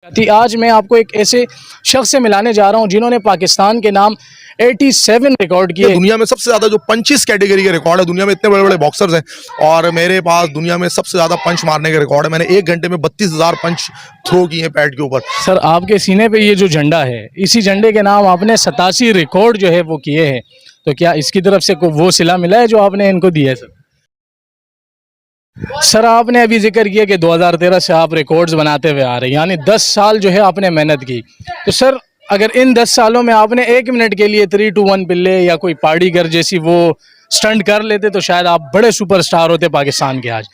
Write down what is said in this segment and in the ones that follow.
आज मैं आपको एक ऐसे शख्स से मिलाने जा रहा हूं जिन्होंने पाकिस्तान के नाम 87 रिकॉर्ड किए। दुनिया में सबसे ज्यादा जो पंचेस कैटेगरी के रिकॉर्ड है, दुनिया में इतने बड़े बड़े बॉक्सर्स हैं और मेरे पास दुनिया में सबसे ज्यादा पंच मारने के रिकॉर्ड है। मैंने 1 घंटे में 32,000 पंच थ्रो किए हैं पैड के ऊपर। सर, आपके सीने पे ये जो झंडा है, इसी झंडे के नाम आपने 87 रिकॉर्ड जो है वो किए हैं, तो क्या इसकी तरफ से कोई वो सिला मिला है जो आपने इनको दिया है? सर, आपने अभी जिक्र किया कि 2013 से आप रिकॉर्ड्स बनाते हुए आ रहे हैं, यानी 10 साल जो है आपने मेहनत की। तो सर, अगर इन 10 सालों में आपने 1 मिनट के लिए 3-2-1 पिल्ले या कोई पार्टीगर जैसी वो स्टंट कर लेते तो शायद आप बड़े सुपरस्टार होते पाकिस्तान के आज।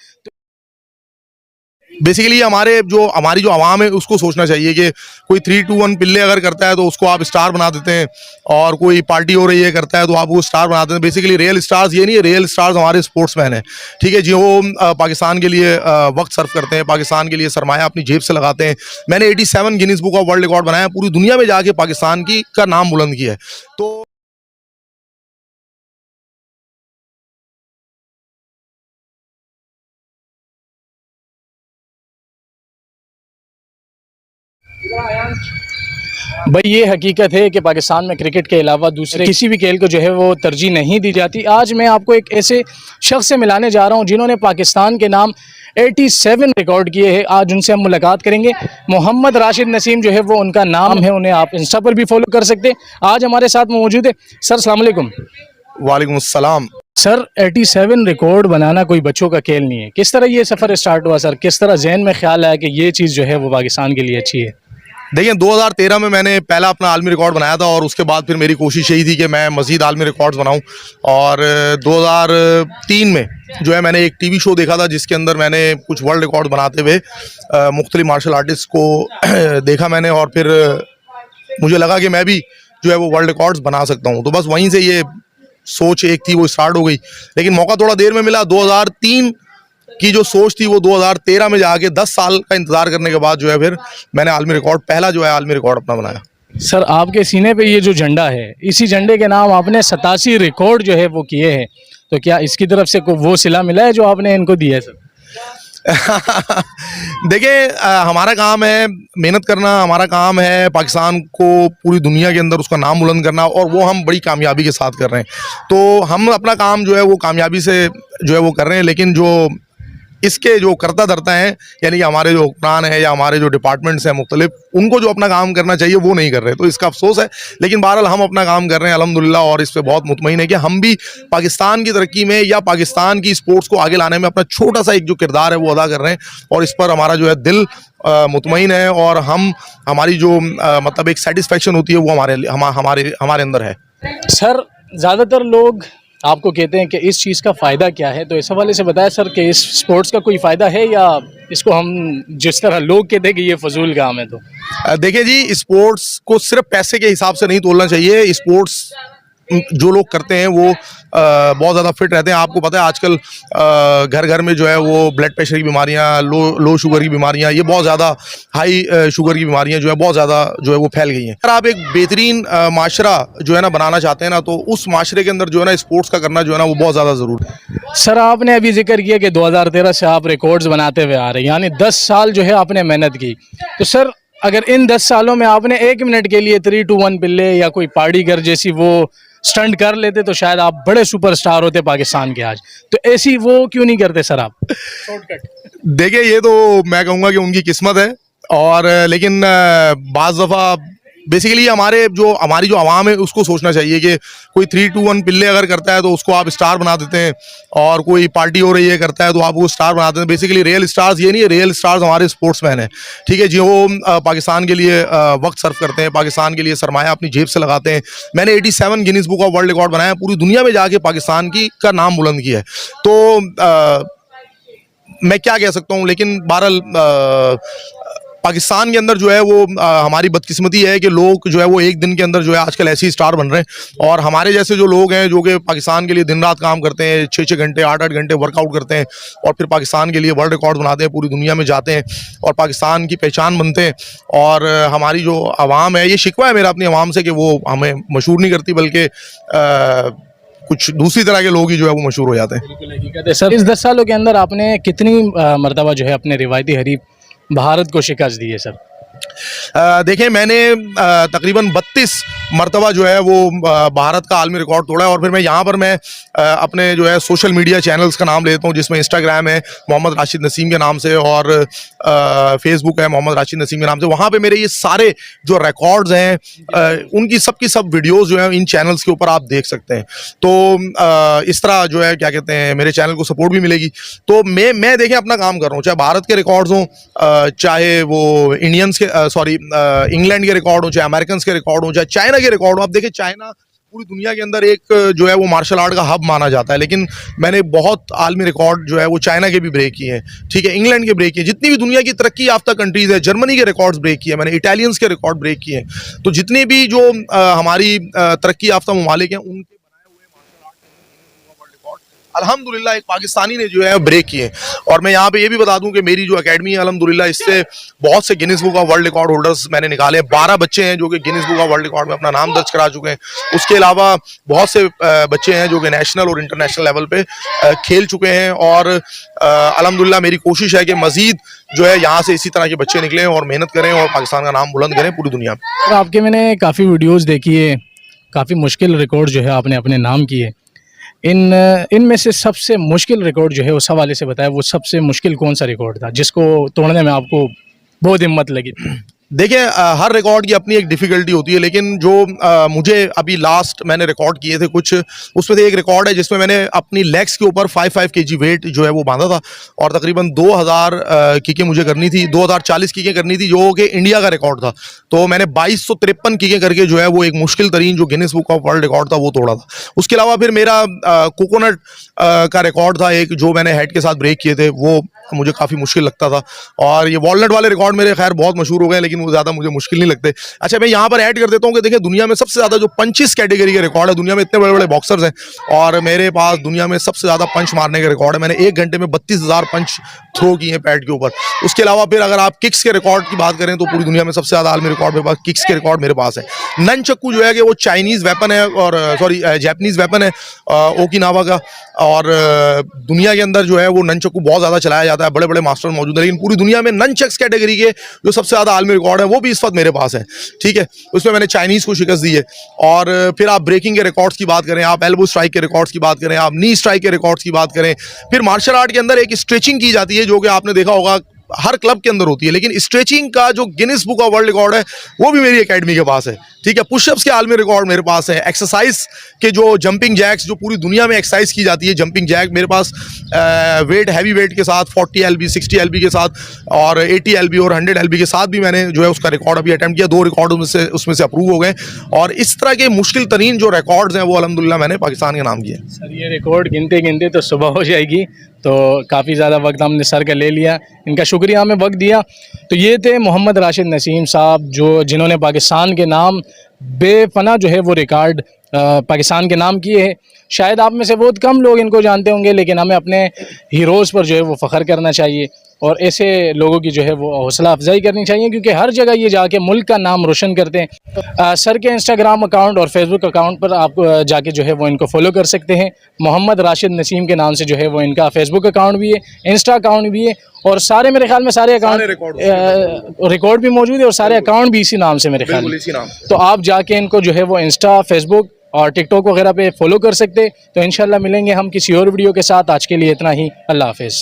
बेसिकली हमारी जो आवाम है उसको सोचना चाहिए कि कोई 3-2-1 पिल्ले अगर करता है तो उसको आप स्टार बना देते हैं, और कोई पार्टी हो रही है करता है तो आप वो स्टार बना देते हैं। बेसिकली रियल स्टार्स ये नहीं है, रियल स्टार्स हमारे स्पोर्ट्समैन हैं, ठीक है जी। वो पाकिस्तान के लिए वक्त सर्व करते हैं, पाकिस्तान के लिए सरमाया अपनी जेब से लगाते हैं। मैंने 87 Guinness book of world record बनाया, पूरी दुनिया में जाके पाकिस्तान का नाम बुलंद किया है। तो भाई, ये हकीकत है कि पाकिस्तान में क्रिकेट के अलावा दूसरे किसी भी खेल को जो है वो तरजीह नहीं दी जाती। आज मैं आपको एक ऐसे शख्स से मिलाने जा रहा हूं जिन्होंने पाकिस्तान के नाम 87 रिकॉर्ड किए हैं। आज उनसे हम मुलाकात करेंगे। मोहम्मद राशिद नसीम जो है वो उनका नाम है, उन्हें आप इंस्टा पर भी फॉलो कर सकते हैं। आज हमारे साथ मौजूद है। सर, अस्सलाम वालेकुम। वालेकुम अस्सलाम। सर, 87 रिकॉर्ड बनाना कोई बच्चों का खेल नहीं है। किस तरह ये सफ़र स्टार्ट हुआ सर? किस तरह जहन में ख्याल आया कि ये चीज़ जो है वो पाकिस्तान के लिए अच्छी है? देखिए, 2013 में मैंने पहला अपना आलमी रिकॉर्ड बनाया था, और उसके बाद फिर मेरी कोशिश यही थी कि मैं मज़ीद आलमी रिकॉर्ड्स बनाऊं। और 2003 में जो है मैंने एक टीवी शो देखा था जिसके अंदर मैंने कुछ वर्ल्ड रिकॉर्ड बनाते हुए मुख्तलिफ मार्शल आर्टिस्ट को देखा मैंने, और फिर मुझे लगा कि मैं भी जो है वो वर्ल्ड रिकॉर्ड्स बना सकता हूँ। तो बस वहीं से ये सोच एक थी वो स्टार्ट हो गई, लेकिन मौका थोड़ा देर में मिला। 2003 की जो सोच थी वो 2013 में जाके 10 साल का इंतजार करने के बाद जो है फिर मैंने आलमी रिकॉर्ड, पहला जो है आलमी रिकॉर्ड अपना बनाया। सर, आपके सीने पे ये जो झंडा है, इसी झंडे के नाम आपने 87 रिकॉर्ड जो है वो किए हैं, तो क्या इसकी तरफ से कोई वो सिला मिला है जो आपने इनको दिया है सर? देखिए, हमारा काम है मेहनत करना, हमारा काम है पाकिस्तान को पूरी दुनिया के अंदर उसका नाम बुलंद करना, और वो हम बड़ी कामयाबी के साथ कर रहे हैं। तो हम अपना काम जो है वो कामयाबी से जो है वो कर रहे हैं, लेकिन जो इसके जो करता धरता है, यानी कि हमारे जो हुक्मरान है या हमारे जो डिपार्टमेंट्स हैं मुख्तलिफ, उनको जो अपना काम करना चाहिए वो नहीं कर रहे, तो इसका अफसोस है। लेकिन बहरहाल हम अपना काम कर रहे हैं अल्हम्दुलिल्लाह, और इस पर बहुत मुतमईन है कि हम भी पाकिस्तान की तरक्की में या पाकिस्तान की स्पोर्ट्स को आगे लाने में अपना छोटा सा एक जो किरदार है वो अदा कर रहे हैं, और इस पर हमारा जो है दिल मुतमईन है, और हमारी जो मतलब एक सेटिस्फेक्शन होती है वो हमारे अंदर है। सर, ज़्यादातर लोग आपको कहते हैं कि इस चीज़ का फ़ायदा क्या है, तो इस हवाले से बताया सर कि इस स्पोर्ट्स का कोई फ़ायदा है, या इसको हम जिस तरह लोग कहते हैं कि ये फजूल काम है? तो देखिए जी, स्पोर्ट्स को सिर्फ पैसे के हिसाब से नहीं तोलना चाहिए। स्पोर्ट्स जो लोग करते हैं वो बहुत ज़्यादा फिट रहते हैं। आपको पता है आजकल घर घर में जो है वो ब्लड प्रेशर की बीमारियां, लो शुगर की बीमारियां, ये बहुत ज़्यादा हाई शुगर की बीमारियां जो है बहुत ज़्यादा जो है वो फैल गई हैं। अगर आप एक बेहतरीन माशरा जो है ना बनाना चाहते हैं ना, तो उस माशरे के अंदर जो है ना स्पोर्ट्स का करना जो है ना वो बहुत ज़्यादा ज़रूरी है। सर, आपने अभी जिक्र किया कि 2013 से आप रिकॉर्ड्स बनाते हुए आ रहे हैं, यानी 10 साल जो है आपने मेहनत की। तो सर, अगर इन 10 सालों में आपने 1 मिनट के लिए 3-2-1 पिल्ले या कोई पार्टीगर जैसी वो स्टंट कर लेते तो शायद आप बड़े सुपरस्टार होते पाकिस्तान के आज। तो ऐसी वो क्यों नहीं करते सर आप? देखिए, ये तो मैं कहूँगा कि उनकी किस्मत है, और लेकिन बाज़ दफ़ा बेसिकली हमारी जो आवाम है उसको सोचना चाहिए कि कोई 3-2-1 पिल्ले अगर करता है तो उसको आप स्टार बना देते हैं, और कोई पार्टी हो रही है करता है तो आप वो स्टार बना देते हैं। बेसिकली रियल स्टार्स ये नहीं है, रियल स्टार्स हमारे स्पोर्ट्समैन हैं, ठीक है जी। वो पाकिस्तान के लिए वक्त सर्व करते हैं, पाकिस्तान के लिए सरमाया अपनी जेब से लगाते हैं। मैंने 87 Guinness book of world record बनाया, पूरी दुनिया में जाके पाकिस्तान का नाम बुलंद किया है। तो मैं क्या कह सकता हूँ, लेकिन बहरहाल पाकिस्तान के अंदर जो है वो हमारी बदकिस्मती है कि लोग जो है वो एक दिन के अंदर जो है आजकल ऐसे ही स्टार बन रहे हैं, और हमारे जैसे जो लोग हैं जो कि पाकिस्तान के लिए दिन रात काम करते हैं, 6-6 घंटे 8-8 घंटे वर्कआउट करते हैं, और फिर पाकिस्तान के लिए वर्ल्ड रिकॉर्ड बनाते हैं, पूरी दुनिया में जाते हैं और पाकिस्तान की पहचान बनते हैं। और हमारी जो आवाम है, ये शिकवा है मेरा अपनी आवाम से कि वो हमें मशहूर नहीं करती, बल्कि कुछ दूसरी तरह के लोग ही जो है वो मशहूर हो जाते हैं। बिल्कुल हकीकत है सर। इस 10 सालों के अंदर आपने कितनी मरतबा जो है अपने रिवायती हरीफ भारत को शिकस्त दी है सर? देखें मैंने तकरीबन 32 मरतबा जो है वो भारत का आलमी रिकॉर्ड तोड़ा है। और फिर मैं यहाँ पर मैं अपने जो है सोशल मीडिया चैनल्स का नाम लेता हूँ, जिसमें इंस्टाग्राम है मोहम्मद राशिद नसीम के नाम से और फेसबुक है मोहम्मद राशिद नसीम के नाम से। वहाँ पे मेरे ये सारे जो रिकॉर्ड्स हैं उनकी सबकी सब वीडियोस जो है इन चैनल्स के ऊपर आप देख सकते हैं। तो इस तरह जो है क्या कहते हैं मेरे चैनल को सपोर्ट भी मिलेगी। तो मैं देखें अपना काम कर रहा हूँ, चाहे भारत के रिकॉर्ड्स हों, चाहे वो इंडियंस के इंग्लैंड के रिकॉर्ड हों, चाहे अमेरिकन के रिकॉर्ड हों, चाहे चाइना के रिकॉर्ड हों। आप देखें चाइना पूरी दुनिया के अंदर एक जो है वो मार्शल आर्ट का हब माना जाता है, लेकिन मैंने बहुत आलमी रिकॉर्ड जो है वो चाइना के भी ब्रेक किए हैं, ठीक है, इंग्लैंड के ब्रेक किए, जितनी भी दुनिया की तरक्की याफ्ता कंट्रीज है, जर्मनी के रिकॉर्ड्स ब्रेक किए, मैंने इटालियंस के रिकॉर्ड ब्रेक किए हैं। तो जितने भी जो हमारी तरक्की याफ्ता ममालिक हैं उनके अल्हम्दुलिल्लाह एक पाकिस्तानी ने जो है ब्रेक किए। और मैं यहाँ पे ये भी बता दूं कि मेरी जो एकेडमी है अल्हम्दुलिल्लाह इससे बहुत से Guinness book of world record holders मैंने निकाले। 12 बच्चे हैं जो कि Guinness book of world record में अपना नाम दर्ज करा चुके हैं। उसके अलावा बहुत से बच्चे हैं जो कि नेशनल और इंटरनेशनल लेवल पे खेल चुके हैं। और अल्हम्दुलिल्लाह मेरी कोशिश है कि मजीद जो है यहाँ से इसी तरह के बच्चे निकलें और मेहनत करें और पाकिस्तान का नाम बुलंद करें पूरी दुनिया में। और आपके मैंने काफ़ी वीडियोज़ देखी है, काफ़ी मुश्किल रिकॉर्ड जो है आपने अपने नाम किए। इनमें से सबसे मुश्किल रिकॉर्ड जो है उस हवाले से बताया, वो सबसे मुश्किल कौन सा रिकॉर्ड था जिसको तोड़ने में आपको बहुत हिम्मत लगी? देखिए हर रिकॉर्ड की अपनी एक डिफ़िकल्टी होती है, लेकिन जो मुझे अभी लास्ट मैंने रिकॉर्ड किए थे कुछ, उसमें से एक रिकॉर्ड है जिसमें मैंने अपनी लेग्स के ऊपर 5 kg वेट जो है वो बांधा था और तकरीबन 2000 किकें मुझे करनी थी, 2040 किकें करनी थी, जो कि इंडिया का रिकॉर्ड था। तो मैंने 2253 किकें करके जो है वो एक मुश्किल तरीन जो Guinness book of world record था वो तोड़ा था। उसके अलावा फिर मेरा कोकोनट का रिकॉर्ड था एक, जो मैंने हेड के साथ ब्रेक किए थे, वो मुझे काफ़ी मुश्किल लगता था। और ये वॉलनट वाले रिकॉर्ड मेरे खैर बहुत मशहूर हो गए, लेकिन वो ज़्यादा मुझे मुश्किल नहीं लगते। अच्छा मैं यहाँ पर ऐड कर देता हूँ कि देखिए दुनिया में सबसे ज़्यादा जो पंचिस कैटेगरी के रिकॉर्ड है, दुनिया में इतने बड़े बड़े बॉक्सर्स हैं और मेरे पास दुनिया में सबसे ज़्यादा पंच मारने के रिकॉर्ड है। मैंने 1 घंटे में 32,000 पंच थ्रो किए हैं पैड के ऊपर। उसके अलावा फिर अगर आप किक्स के रिकॉर्ड की बात करें तो पूरी दुनिया में सबसे ज़्यादा आलमी रिकॉर्ड मेरे पास किक्स के रिकॉर्ड मेरे पास है। ननचक्कू जो है कि वो चाइनीज़ वेपन है और जैपनीज़ वेपन है ओकिनावा का, और दुनिया के अंदर जो है वो ननचक्कू बहुत ज़्यादा चलाया जाता है, बड़े बड़े मास्टर मौजूद है। लेकिन पूरी दुनिया में ननचक्स कैटेगरी के जो सबसे ज़्यादा आलमी रिकॉर्ड है वो भी इस वक्त मेरे पास है, ठीक है। उसमें मैंने चाइनीज़ को शिकस्त दी है। और फिर आप ब्रेकिंग के रिकॉर्ड्स की बात करें, आप एल्बो स्ट्राइक के रिकॉर्ड्स की बात करें, आप नी स्ट्राइक के रिकॉर्ड्स की बात करें, फिर मार्शल आर्ट के अंदर एक स्ट्रेचिंग की जाती है जो कि आपने देखा होगा हर क्लब के अंदर होती है, लेकिन स्ट्रेचिंग का जो Guinness book of world record है वो भी मेरी एकेडमी के पास है, ठीक है। पुशअप्स के आलमी रिकॉर्ड मेरे पास है। एक्सरसाइज के जो जंपिंग जैक्स जो पूरी दुनिया में एक्सरसाइज की जाती है, जंपिंग जैक मेरे पास वेट हैवी वेट के साथ 40 LB 60 LB के साथ और 80 LB और 100 LB के साथ भी मैंने जो है उसका रिकॉर्ड अभी अटैम्प्ट किया। 2 रिकॉर्ड उसमें से अप्रूव हो गए और इस तरह के मुश्किल तरीन जो रिकॉर्ड्स हैं वो अल्हम्दुलिल्लाह मैंने पाकिस्तान के नाम किए। सर ये रिकॉर्ड गिनते गिनते तो सुबह हो जाएगी, तो काफ़ी ज़्यादा वक्त हमने सर का ले लिया, इनका शुक्रिया हमें वक्त दिया। तो ये थे मोहम्मद राशिद नसीम साहब जिन्होंने पाकिस्तान के नाम बेपना जो है वो रिकॉर्ड पाकिस्तान के नाम किए हैं। शायद आप में से बहुत कम लोग इनको जानते होंगे, लेकिन हमें अपने हीरोज़ पर जो है वो फ़ख्र करना चाहिए और ऐसे लोगों की जो है वो हौसला अफजाई करनी चाहिए, क्योंकि हर जगह ये जाके मुल्क का नाम रोशन करते हैं। सर के इंस्टाग्राम अकाउंट और फेसबुक अकाउंट पर आप जाके जो है वो इनको फॉलो कर सकते हैं। मोहम्मद राशिद नसीम के नाम से जो है वो इनका फेसबुक अकाउंट भी है, इंस्टा अकाउंट भी है और सारे मेरे ख्याल में सारे अकाउंट रिकॉर्ड भी मौजूद है और सारे अकाउंट भी इसी नाम से मेरे ख्याल में। तो आप जाके इनको जो है वो इंस्टा, फेसबुक और टिकटॉक वगैरह पे फॉलो कर सकते। तो इंशाल्लाह मिलेंगे हम किसी और वीडियो के साथ। आज के लिए इतना ही, अल्लाह हाफिज़।